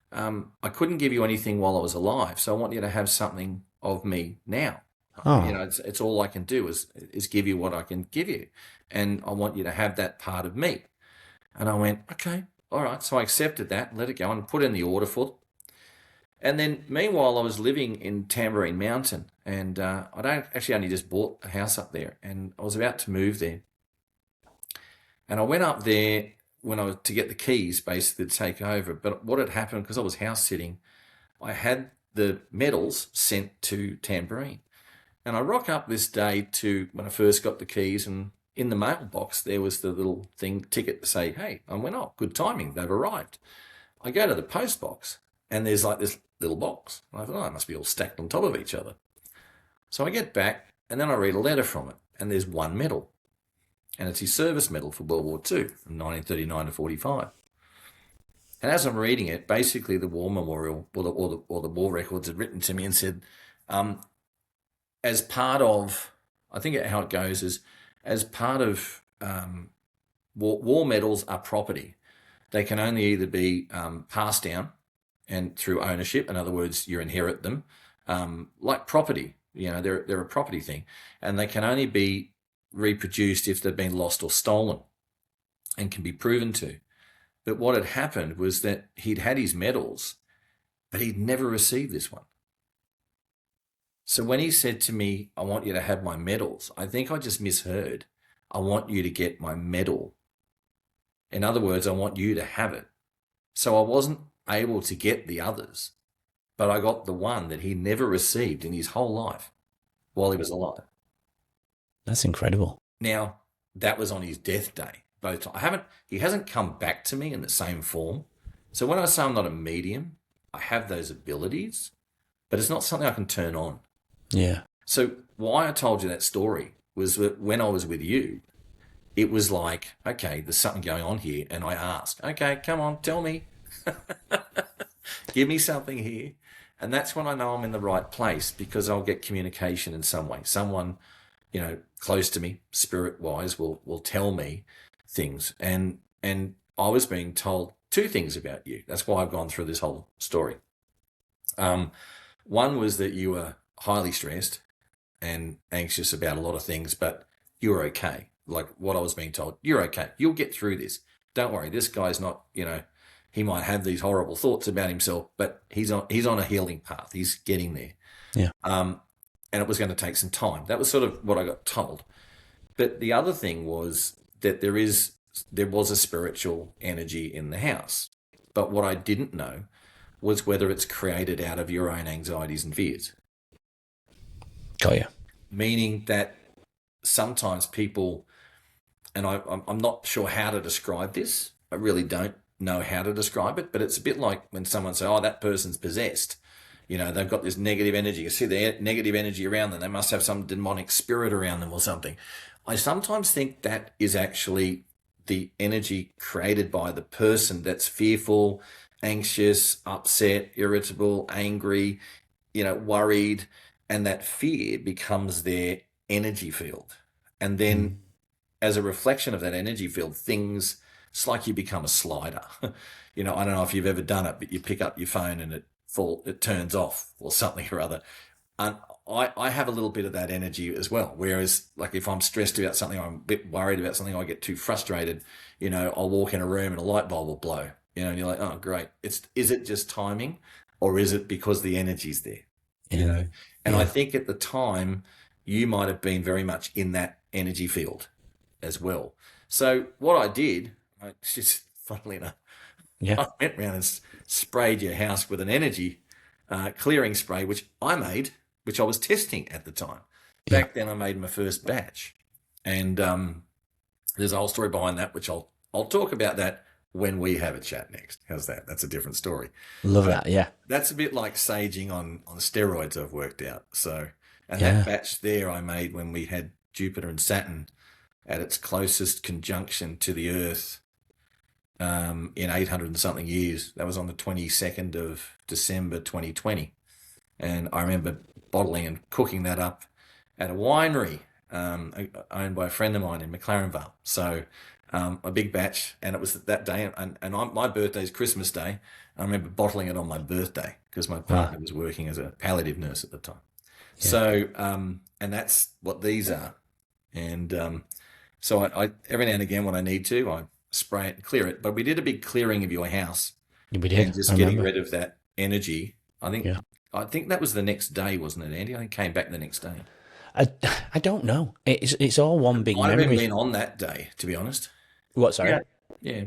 "I couldn't give you anything while I was alive, so I want you to have something of me now. Oh. It's all I can do is give you what I can give you, and I want you to have that part of me." And I went, "Okay, all right." So I accepted that, let it go, and put in the order for them. And then, meanwhile, I was living in Tambourine Mountain, and I'd only just bought a house up there, and I was about to move there. And I went up there to get the keys, basically to take over. But what had happened, because I was house sitting, I had the medals sent to Tambourine. And I rock up this day to when I first got the keys, and in the mailbox there was the little ticket to say, "Hey." I went, "Oh, good timing, they've arrived." I go to the post box, and there's like this little box. And I thought, "Oh, it must be all stacked on top of each other." So I get back, and then I read a letter from it, and there's one medal. And it's his service medal for World War II from 1939 to 45. And as I'm reading it, basically the War Memorial or the War Records had written to me and said, as part of, I think how it goes is, as part of war medals are property. They can only either be passed down and through ownership. In other words, you inherit them, like property. They're a property thing, and they can only be reproduced if they've been lost or stolen, and can be proven to. But what had happened was that he'd had his medals, but he'd never received this one. So when he said to me, "I want you to have my medals," I think I just misheard. "I want you to get my medal." In other words, I want you to have it. So I wasn't able to get the others, but I got the one that he never received in his whole life while he was alive. That's incredible. Now, that was on his death day. He hasn't come back to me in the same form. So when I say I'm not a medium, I have those abilities, but it's not something I can turn on. Yeah. So why I told you that story was that when I was with you, it was like, okay, there's something going on here. And I asked, "Okay, come on, tell me. Give me something here." And that's when I know I'm in the right place, because I'll get communication in some way. Someone, close to me, spirit-wise, will tell me things. And I was being told two things about you. That's why I've gone through this whole story. One was that you were highly stressed and anxious about a lot of things, but you were okay. Like what I was being told, "You're okay. You'll get through this. Don't worry. This guy's not, he might have these horrible thoughts about himself, but he's on a healing path. He's getting there." Yeah. And it was going to take some time. That was sort of what I got told. But the other thing was that there was a spiritual energy in the house. But what I didn't know was whether it's created out of your own anxieties and fears. Got you. Meaning that sometimes people, and I'm not sure how to describe this. I really don't know how to describe it, but it's a bit like when someone says, "Oh, that person's possessed." They've got this negative energy. You see the negative energy around them. They must have some demonic spirit around them or something. I sometimes think that is actually the energy created by the person that's fearful, anxious, upset, irritable, angry, worried, and that fear becomes their energy field. And then Mm. as a reflection of that energy field, things, it's like you become a slider. I don't know if you've ever done it, but you pick up your phone and it turns off or something or other. And I have a little bit of that energy as well. Whereas, like, if I'm stressed about something, I'm a bit worried about something, I get too frustrated, I'll walk in a room and a light bulb will blow, and you're like, oh, great. Is it just timing, or is it because the energy's there? Yeah. And I Yeah. think at the time, you might have been very much in that energy field as well. So what I did, just funnily enough, Yeah. I went around and sprayed your house with an energy clearing spray, which I made, which I was testing at the time. Yeah. Back then, I made my first batch, and there's a whole story behind that, which I'll talk about that when we have a chat next. How's that? That's a different story. Love But that. Yeah. that's a bit like saging on steroids. I've worked out. So, and that Yeah. batch there I made when we had Jupiter and Saturn at its closest conjunction to the Earth in 800 and something years. That was on the 22nd of December 2020. And I remember bottling and cooking that up at a winery owned by a friend of mine in McLaren Vale. So a big batch, and it was that day. My birthday's Christmas Day. I remember bottling it on my birthday because my Wow. partner was working as a palliative nurse at the time. Yeah. So, and that's what these are. And so I every now and again when I need to, I spray it and clear it. But we did a big clearing of your house We and did. I just getting remember. rid of that energy. I think Yeah. I think that was the next day, wasn't it, Andy? I think it came back the next day. I, I don't know. It's all one big Might have even memory. been on that day, to be honest. What? Sorry. Yeah.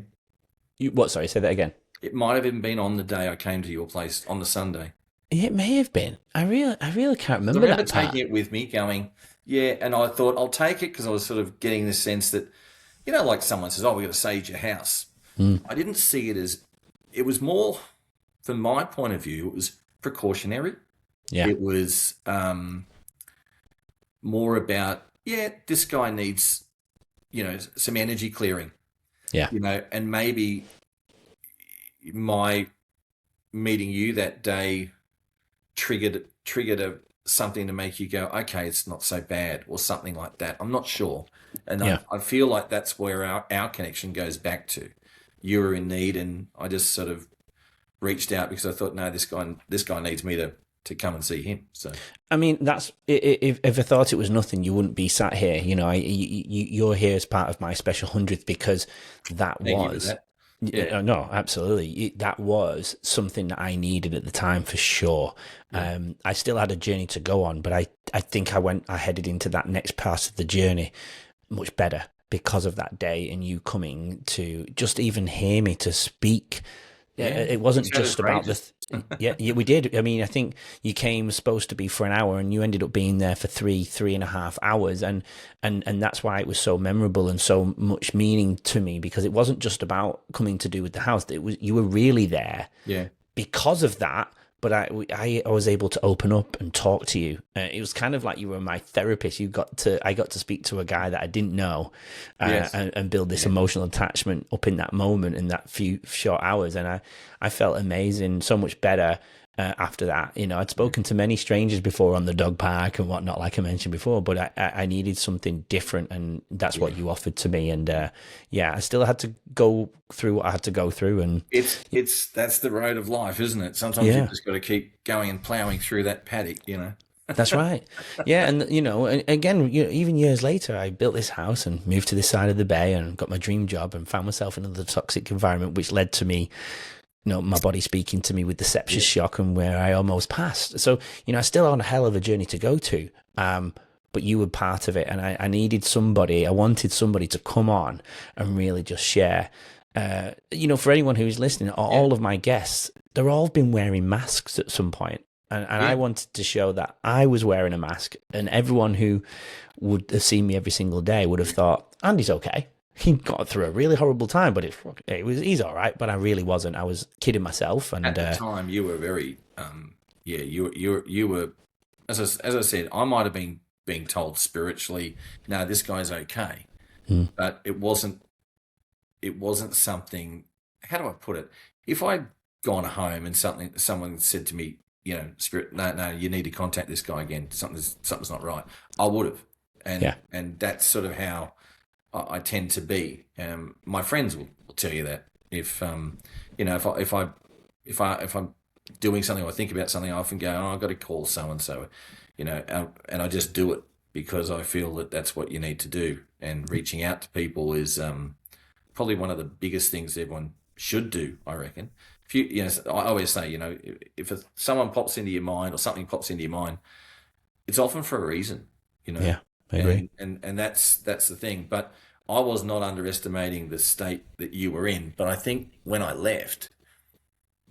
What? Sorry. Say that again. It might have even been on the day I came to your place on the Sunday. It may have been. I really can't I remember remember that part. taking it with me, going, yeah, and I thought I'll take it because I was sort of getting the sense that, like someone says, oh, we've got to sage your house. Mm. I didn't see it as, it was more, from my point of view, it was precautionary. Yeah. It was more about, this guy needs, some energy clearing, Yeah. and maybe my meeting you that day triggered something to make you go, okay, it's not so bad, or something like that. I'm not sure. And Yeah. I feel like that's where our connection goes back to. You were in need, and I just sort of reached out because I thought, no, this guy needs me to come and see him. So I mean, that's if I thought it was nothing, you wouldn't be sat here. You're here as part of my special 100th because that thank you for was. that. Yeah. No, absolutely. That was something that I needed at the time for sure. I still had a journey to go on, but I think I headed into that next part of the journey much better because of that day and you coming to just even hear me to speak. It wasn't You sounded just about courageous. yeah, we did. I mean, I think you came supposed to be for an hour and you ended up being there for 3.5 hours. And that's why it was so memorable and so much meaning to me, because it wasn't just about coming to do with the house. It was, you were really there Yeah. because of that. But I was able to open up and talk to you. It was kind of like you were my therapist. I got to speak to a guy that I didn't know, Yes. and build this emotional attachment up in that moment, in that few short hours. And I felt amazing, so much better after that. I'd spoken to many strangers before on the dog park and whatnot, like I mentioned before, but I needed something different, and that's what you offered to me. And I still had to go through what I had to go through. And That's the road of life, isn't it? Sometimes Yeah. you've just got to keep going and ploughing through that paddock, That's right. Yeah, and again, even years later, I built this house and moved to this side of the bay and got my dream job and found myself in another toxic environment, which led to me, my body speaking to me with the sepsis shock, and where I almost passed. So, I still on a hell of a journey to go to. But you were part of it, and I needed somebody. I wanted somebody to come on and really just share. For anyone who's listening, all of my guests, they're all been wearing masks at some point. And I wanted to show that I was wearing a mask, and everyone who would have seen me every single day would have thought, Andy's okay. He got through a really horrible time, but he's all right. But I really wasn't. I was kidding myself. And At the time, you were very, you were, as I said, I might have been being told spiritually, no, this guy's okay, but it wasn't it wasn't something. How do I put it? If I'd gone home and someone said to me, Spirit, no, you need to contact this guy again. Something's not right. I would have, Yeah. and that's sort of how I tend to be. My friends will tell you that if I'm doing something or I think about something, I often go, oh, I've got to call so and so, and I just do it because I feel that that's what you need to do. And reaching out to people is probably one of the biggest things everyone should do, I reckon. If I always say, if someone pops into your mind or something pops into your mind, it's often for a reason, Yeah, I agree. and that's the thing. But I was not underestimating the state that you were in. But I think when I left,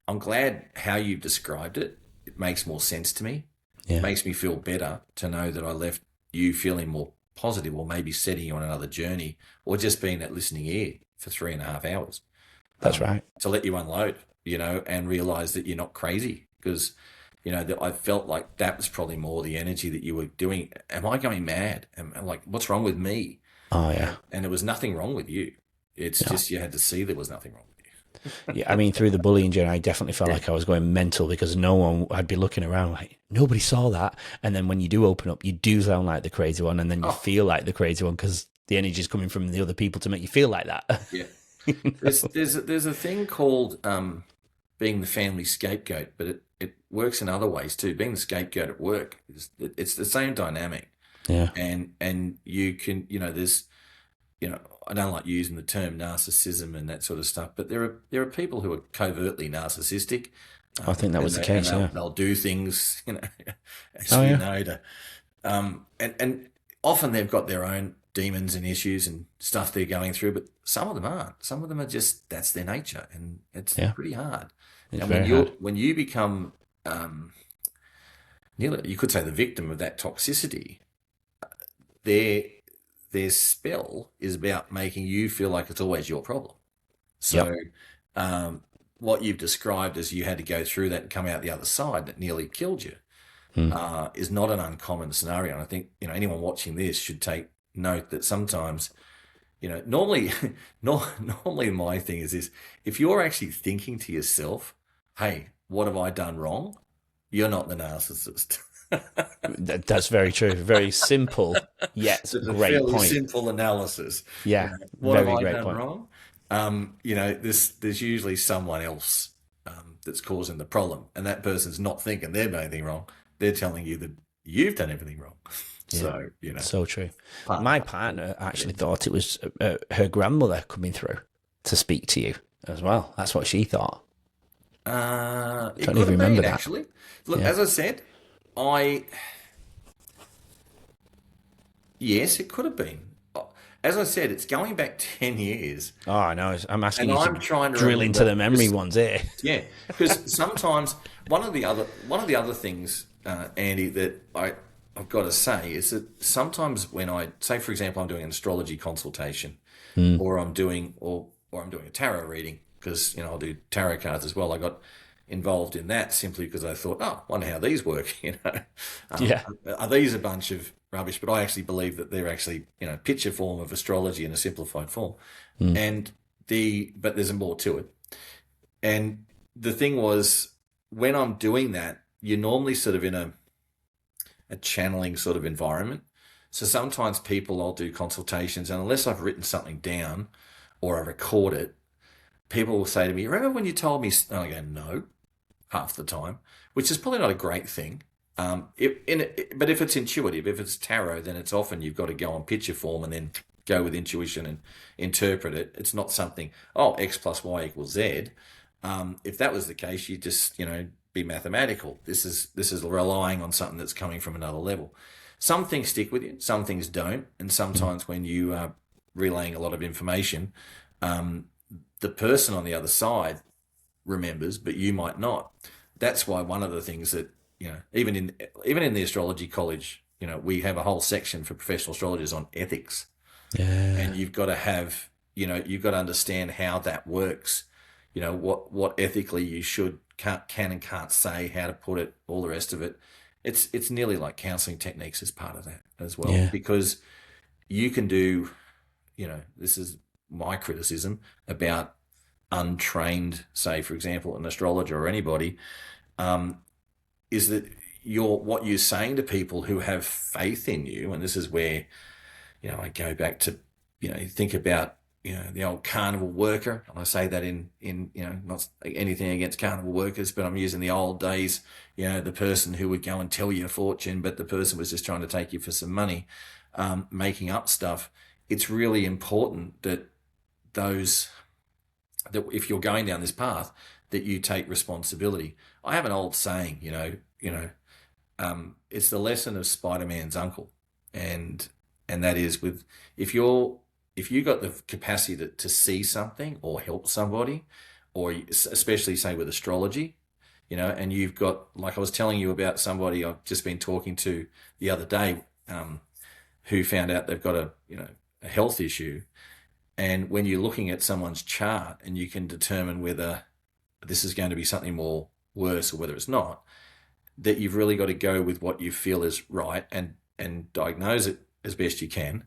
I'm glad how you described it. It makes more sense to me. Yeah. It makes me feel better to know that I left you feeling more positive, or maybe setting you on another journey, or just being that listening ear for 3.5 hours. That's right. To let you unload, and realize that you're not crazy. Because, that I felt like that was probably more the energy that you were doing. Am I going mad? I'm like, what's wrong with me? Oh, yeah. And there was nothing wrong with you. It's just you had to see there was nothing wrong with you. Yeah, I mean, through the bullying journey, I definitely felt like I was going mental because I'd be looking around like, nobody saw that. And then when you do open up, you do sound like the crazy one, and then you feel like the crazy one because the energy is coming from the other people to make you feel like that. Yeah. There's a thing called being the family scapegoat, but it works in other ways too. Being the scapegoat at work, it's the same dynamic. Yeah. And you can, there's, I don't like using the term narcissism and that sort of stuff, but there are people who are covertly narcissistic. I think that was the case. They'll do things, and often they've got their own demons and issues and stuff they're going through, but some of them aren't. Some of them are just, that's their nature, and it's pretty hard. It's and very hard. when you become, you could say, the victim of that toxicity, their spell is about making you feel like it's always your problem. So what you've described as you had to go through that and come out the other side that nearly killed you is not an uncommon scenario. And I think, anyone watching this should take note that sometimes, normally my thing is this: if you're actually thinking to yourself, hey, what have I done wrong? You're not the narcissist. That's very true. Very simple, yet great point. Simple analysis. Yeah, what very have I great done point. wrong? There's usually someone else that's causing the problem, and that person's not thinking they've done anything wrong. They're telling you that you've done everything wrong. So, So true. My partner actually thought it was her grandmother coming through to speak to you as well. That's what she thought. I don't even remember that. Actually, look, as I said, yes, it could have been. As I said, it's going back 10 years. Oh, I know. I'm asking And you I'm to trying to drill into the remember memory this- ones here. Yeah, because sometimes one of the other things, Andy, that I've got to say is that sometimes when I say, for example, I'm doing an astrology consultation, or I'm doing a tarot reading, because I'll do tarot cards as well. I got involved in that simply because I thought, oh, I wonder how these work. Are these a bunch of rubbish? But I actually believe that they're actually picture form of astrology in a simplified form, but there's more to it. And the thing was, when I'm doing that, you're normally sort of in a channeling sort of environment. So sometimes I'll do consultations, and unless I've written something down or I record it, people will say to me, remember when you told me? And I go, no, half the time, which is probably not a great thing. But if it's intuitive, if it's tarot, then it's often you've got to go on picture form and then go with intuition and interpret it. It's not something, X plus Y equals Z. If that was the case, you just, be mathematical. This is relying on something that's coming from another level. Some things stick with you, some things don't. And sometimes when you are relaying a lot of information, the person on the other side remembers, but you might not. That's why one of the things that, even in the astrology college, we have a whole section for professional astrologers on ethics. Yeah. And you've got to have, you've got to understand how that works. What ethically you can and can't say, how to put it, all the rest of it. It's nearly like counseling techniques as part of that as well, because you can do, this is my criticism about untrained, say, for example, an astrologer or anybody, is that what you're saying to people who have faith in you, and this is where, I go back to, think about, the old carnival worker. And I say that in not anything against carnival workers, but I'm using the old days, the person who would go and tell you a fortune, but the person was just trying to take you for some money, making up stuff. It's really important that if you're going down this path, that you take responsibility. I have an old saying, it's the lesson of Spider-Man's uncle. And that is if you got the capacity to see something or help somebody, or especially say with astrology, and you've got, like I was telling you about somebody I've just been talking to the other day, who found out they've got a health issue. And when you're looking at someone's chart and you can determine whether this is going to be something more worse or whether it's not, that you've really got to go with what you feel is right and diagnose it as best you can.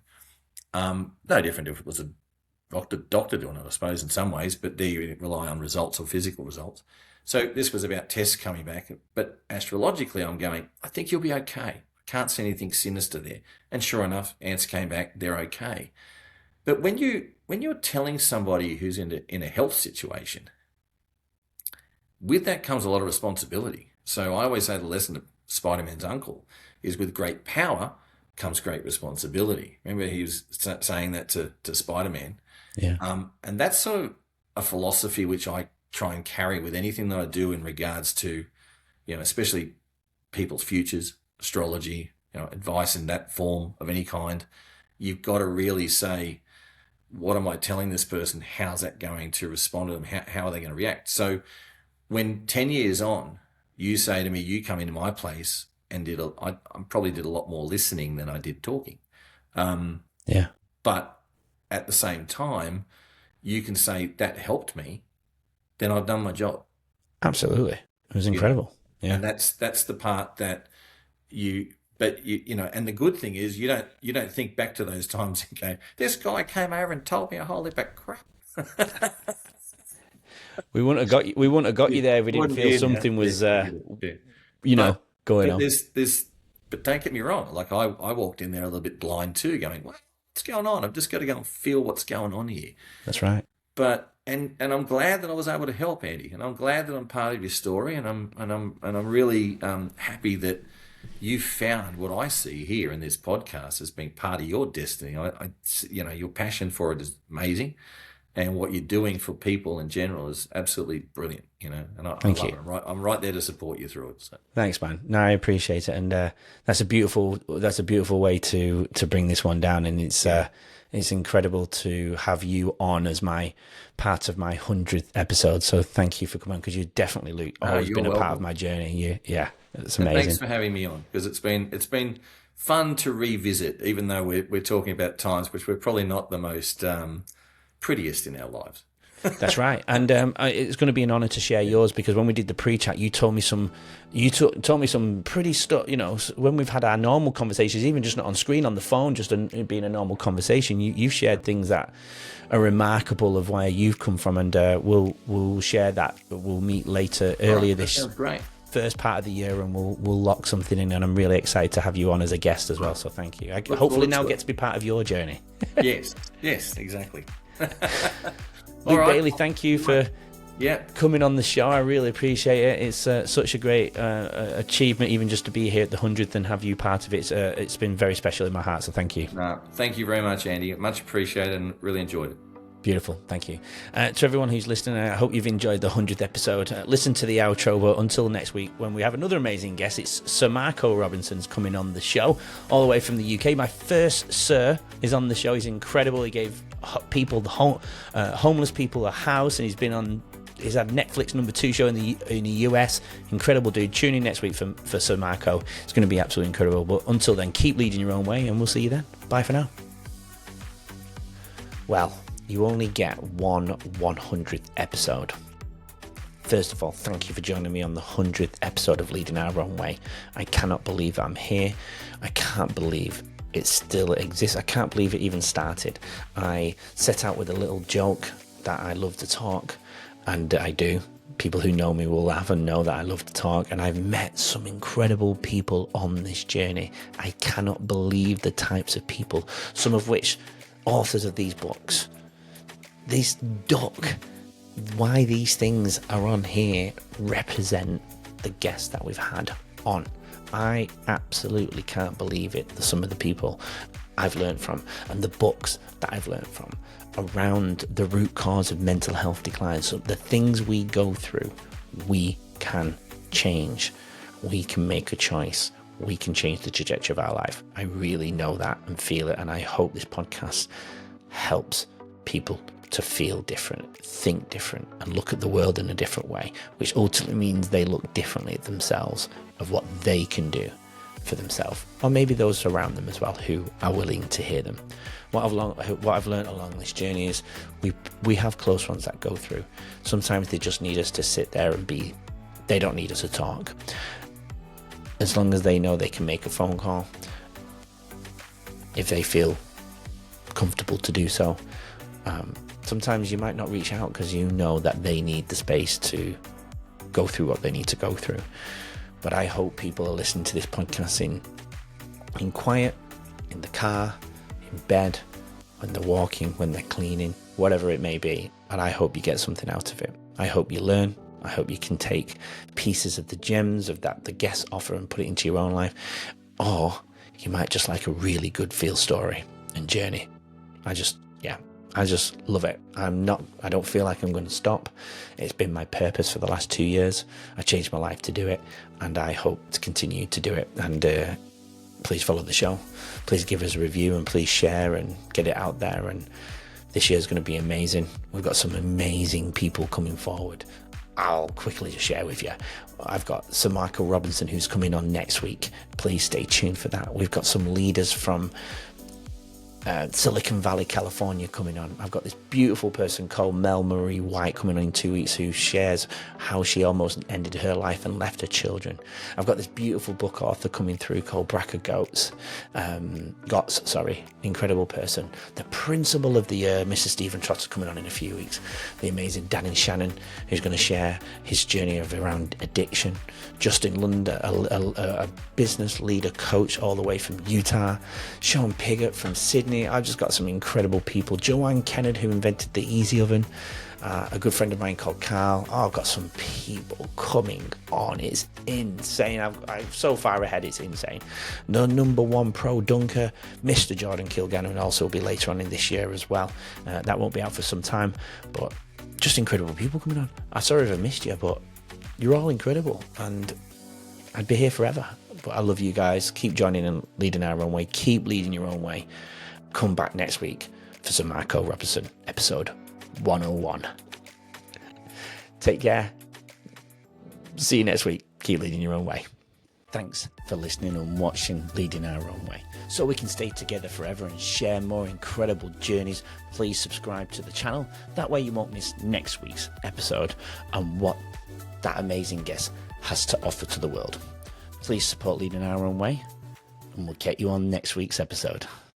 No different if it was a doctor doing it, I suppose, in some ways, but there you rely on results or physical results. So this was about tests coming back, but astrologically I'm going, I think you'll be okay. I can't see anything sinister there. And sure enough, answer came back, they're okay. But when you're telling somebody who's in a health situation, with that comes a lot of responsibility. So I always say the lesson of Spider-Man's uncle is, with great power comes great responsibility. Remember, he was saying that to Spider-Man. Yeah. And that's sort of a philosophy which I try and carry with anything that I do in regards to, especially people's futures, astrology, advice in that form of any kind. You've got to really say, what am I telling this person? How's that going to respond to them? How are they going to react? So when 10 years on, you say to me, you come into my place and I probably did a lot more listening than I did talking. Yeah. But at the same time, you can say that helped me, then I've done my job. Absolutely. It was incredible. Yeah. And that's the part that and the good thing is you don't think back to those times and go, this guy came over and told me a whole heap of crap. We wouldn't have got you there if we didn't feel something was going on. But don't get me wrong, like I walked in there a little bit blind too, going, what's going on? I've just got to go and feel what's going on here. That's right. But and I'm glad that I was able to help, Andy, and I'm glad that I'm part of your story, and I'm really happy that you found what I see here in this podcast as being part of your destiny. Your passion for it is amazing, and what you're doing for people in general is absolutely brilliant. And I love it. I'm right there to support you through it. So. Thanks, man. No, I appreciate it, and that's a beautiful way to bring this one down, and it's incredible to have you on as my part of my 100th episode. So thank you for coming on, because you definitely, Luke, always been a part of my journey. It's amazing. And thanks for having me on, because it's been fun to revisit, even though we're talking about times which we're probably not the most prettiest in our lives. That's right, and it's going to be an honour to share yours, because when we did the pre-chat, you told me some pretty stuff. When we've had our normal conversations, even just not on screen, on the phone, just being a normal conversation, you've shared things that are remarkable of where you've come from, and we'll share that. But we'll meet later, earlier this first part of the year, and we'll lock something in. And I'm really excited to have you on as a guest as well. So thank you. I hopefully now get to be part of your journey. Yes, exactly. Luke Bayley, thank you for coming on the show. I really appreciate it. It's such a great achievement, even just to be here at the 100th and have you part of it. It's been very special in my heart, so thank you. Thank you very much, Andy. Much appreciated and really enjoyed it. Beautiful, thank you. To everyone who's listening, I hope you've enjoyed the 100th episode. Listen to the outro, but until next week, when we have another amazing guest, it's Sir Marco Robinson's coming on the show, all the way from the UK. My first Sir is on the show. He's incredible. He gave people, homeless people, a house, and he's had Netflix #2 show in the US. Incredible dude. Tune in next week for Sir Marco. It's going to be absolutely incredible. But until then, keep leading your own way, and we'll see you then. Bye for now. Well, you only get one 100th episode. First of all, thank you for joining me on the 100th episode of Leading Our Own Way. I cannot believe I'm here. I can't believe It still exists. I can't believe it even started. I set out with a little joke that I love to talk, and I do. People who know me will laugh and know that I love to talk, and I've met some incredible people on this journey. I cannot believe the types of people, some of which authors of these books. This duck, why these things are on here represent the guests that we've had on. I absolutely can't believe it, some of the people I've learned from and the books that I've learned from around the root cause of mental health decline. So the things we go through, we can change. We can make a choice. We can change the trajectory of our life. I really know that and feel it, and I hope this podcast helps people to feel different, think different, and look at the world in a different way, which ultimately means they look differently at themselves, of what they can do for themselves, or maybe those around them as well who are willing to hear them. What I've learned along this journey is we have close ones that go through. Sometimes they just need us to sit there and be. They don't need us to talk. As long as they know they can make a phone call, if they feel comfortable to do so. Sometimes you might not reach out because you know that they need the space to go through what they need to go through. But I hope people are listening to this podcast in quiet, in the car, in bed, when they're walking, when they're cleaning, whatever it may be. And I hope you get something out of it. I hope you learn. I hope you can take pieces of the gems of that the guests offer and put it into your own life. Or you might just like a really good feel story and journey. I just love it. I don't feel like I'm going to stop. It's been my purpose for the last 2 years. I changed my life to do it, and I hope to continue to do it. And please follow the show. Please give us a review, and please share and get it out there. And this year's going to be amazing. We've got some amazing people coming forward. I'll quickly just share with you. I've got Sir Michael Robinson who's coming on next week. Please stay tuned for that. We've got some leaders from Silicon Valley, California coming on. I've got this beautiful person called Mel Marie White coming on in 2 weeks who shares how she almost ended her life and left her children. I've got this beautiful book author coming through called Bracker Goetz, incredible person. The principal of the year, Mr. Stephen Trotter, coming on in a few weeks. The amazing Danny Shannon, who's going to share his journey around addiction. Justin Lund, a business leader coach all the way from Utah. Sean Piggott from Sydney. I've just got some incredible people. Joanne Kennard, who invented the Easy Oven. A good friend of mine called Carl. I've got some people coming on. It's insane. I'm so far ahead, it's insane. The number one pro dunker, Mr. Jordan Kilgannon, will also be later on in this year as well. That won't be out for some time, but just incredible people coming on. I'm sorry if I missed you, but you're all incredible, and I'd be here forever. But I love you guys. Keep joining and leading our own way. Keep leading your own way. Come back next week for Sir Michael Robinson, episode 101. Take care. See you next week. Keep leading your own way. Thanks for listening and watching Leading Our Own Way. So we can stay together forever and share more incredible journeys, please subscribe to the channel. That way you won't miss next week's episode and what that amazing guest has to offer to the world. Please support Leading Our Own Way, and we'll get you on next week's episode.